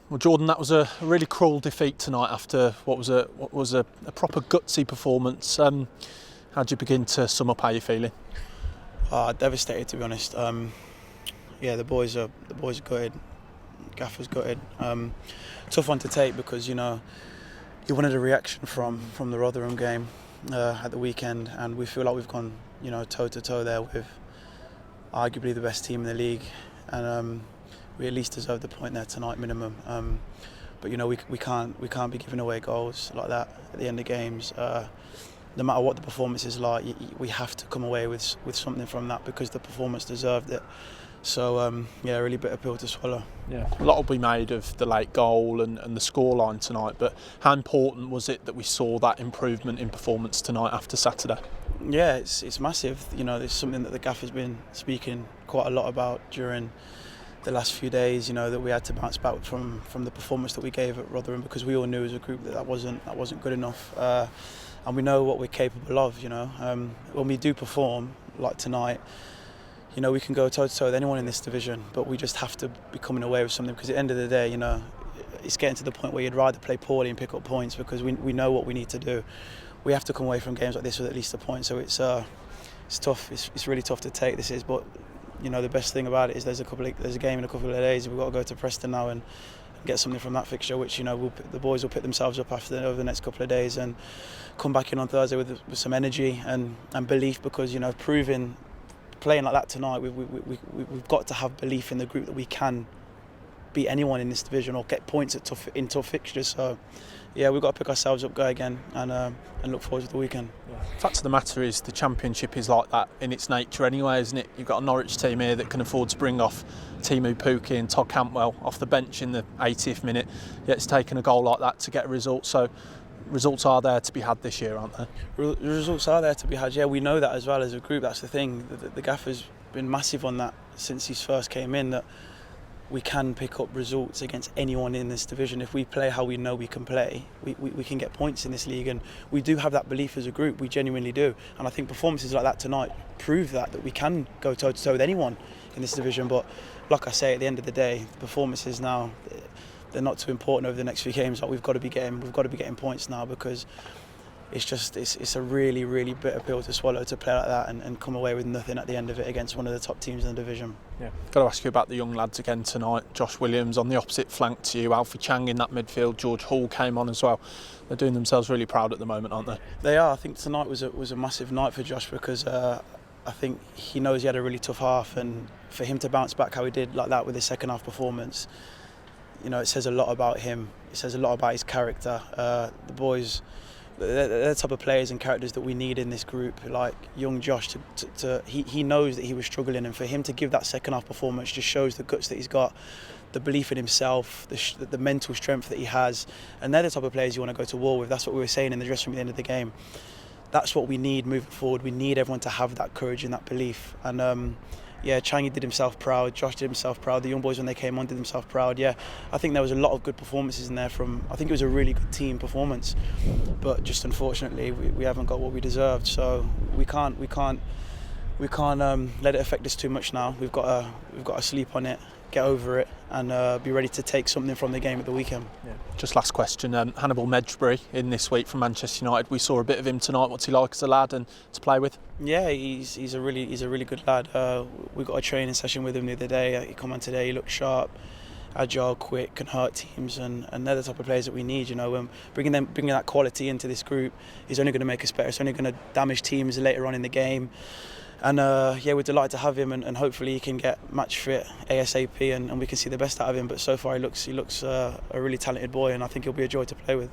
Well, Jordan, that was a really cruel defeat tonight after what was a proper gutsy performance. How do you begin to sum up how you're feeling? Devastated, to be honest. The boys are gutted. Gaffer's gutted. Tough one to take because you wanted a reaction from the Rotherham game at the weekend, and we feel like we've gone toe to toe there with arguably the best team in the league, and we at least deserve the point there tonight minimum. But we can't be giving away goals like that at the end of games. No matter what the performance is like, we have to come away with something from that because the performance deserved it. So really bitter pill to swallow. Yeah, a lot will be made of the late goal and the scoreline tonight. But how important was it that we saw that improvement in performance tonight after Saturday? Yeah, it's massive. It's something that the gaffer's been speaking quite a lot about during the last few days. That we had to bounce back from the performance that we gave at Rotherham because we all knew as a group that wasn't good enough. And we know what we're capable of. When we do perform like tonight, we can go toe to toe with anyone in this division, but we just have to be coming away with something because at the end of the day, it's getting to the point where you'd rather play poorly and pick up points because we know what we need to do. We have to come away from games like this with at least a point. So it's tough. It's really tough to take. This is, but the best thing about it is there's a game in a couple of days. We've got to go to Preston now and get something from that fixture, which the boys will pick themselves up over the next couple of days and come back in on Thursday with some energy and belief because playing like that tonight, we've got to have belief in the group that we can beat anyone in this division or get points in tough fixtures. So, we've got to pick ourselves up, go again, and look forward to the weekend. The fact of the matter is the Championship is like that in its nature anyway, isn't it? You've got a Norwich team here that can afford to bring off Timu Pukki and Todd Cantwell off the bench in the 80th minute, yet it's taken a goal like that to get a result. So results are there to be had this year, aren't they? Results are there to be had, we know that as well as a group. That's the thing. The gaffer's been massive on that since he first came in, that we can pick up results against anyone in this division. If we play how we know we can play, we can get points in this league, and we do have that belief as a group, we genuinely do. And I think performances like that tonight prove that we can go toe to toe with anyone in this division. But like I say, at the end of the day, the performances now, they're not too important over the next few games. Like we've got to be getting points now because it's a really, really bitter pill to swallow to play like that and come away with nothing at the end of it against one of the top teams in the division. Yeah, got to ask you about the young lads again tonight. Josh Williams on the opposite flank to you, Alfie Chang in that midfield, George Hall came on as well. They're doing themselves really proud at the moment, aren't they? They are. I think tonight was a massive night for Josh because I think he knows he had a really tough half, and for him to bounce back how he did like that with his second half performance, it says a lot about him. It says a lot about his character. The boys, they're the type of players and characters that we need in this group. Like young Josh, he knows that he was struggling, and for him to give that second half performance just shows the guts that he's got, the belief in himself, the mental strength that he has, and they're the type of players you want to go to war with. That's what we were saying in the dressing room at the end of the game. That's what we need moving forward. We need everyone to have that courage and that belief. And Changi did himself proud, Josh did himself proud, the young boys when they came on did themselves proud. I think there was a lot of good performances in there I think it was a really good team performance, but just unfortunately we haven't got what we deserved, so we can't let it affect us too much now. We've got to sleep on it, get over it, and be ready to take something from the game at the weekend. Yeah. Just last question, Hannibal Medjbury in this week from Manchester United. We saw a bit of him tonight. What's he like as a lad and to play with? Yeah, he's a really good lad. We got a training session with him the other day. He come on today. He looked sharp, agile, quick, can hurt teams, and they're the type of players that we need. Bringing that quality into this group is only going to make us better. It's only going to damage teams later on in the game. And we're delighted to have him, and hopefully he can get match fit ASAP, and we can see the best out of him. But so far he looks a really talented boy, and I think he'll be a joy to play with.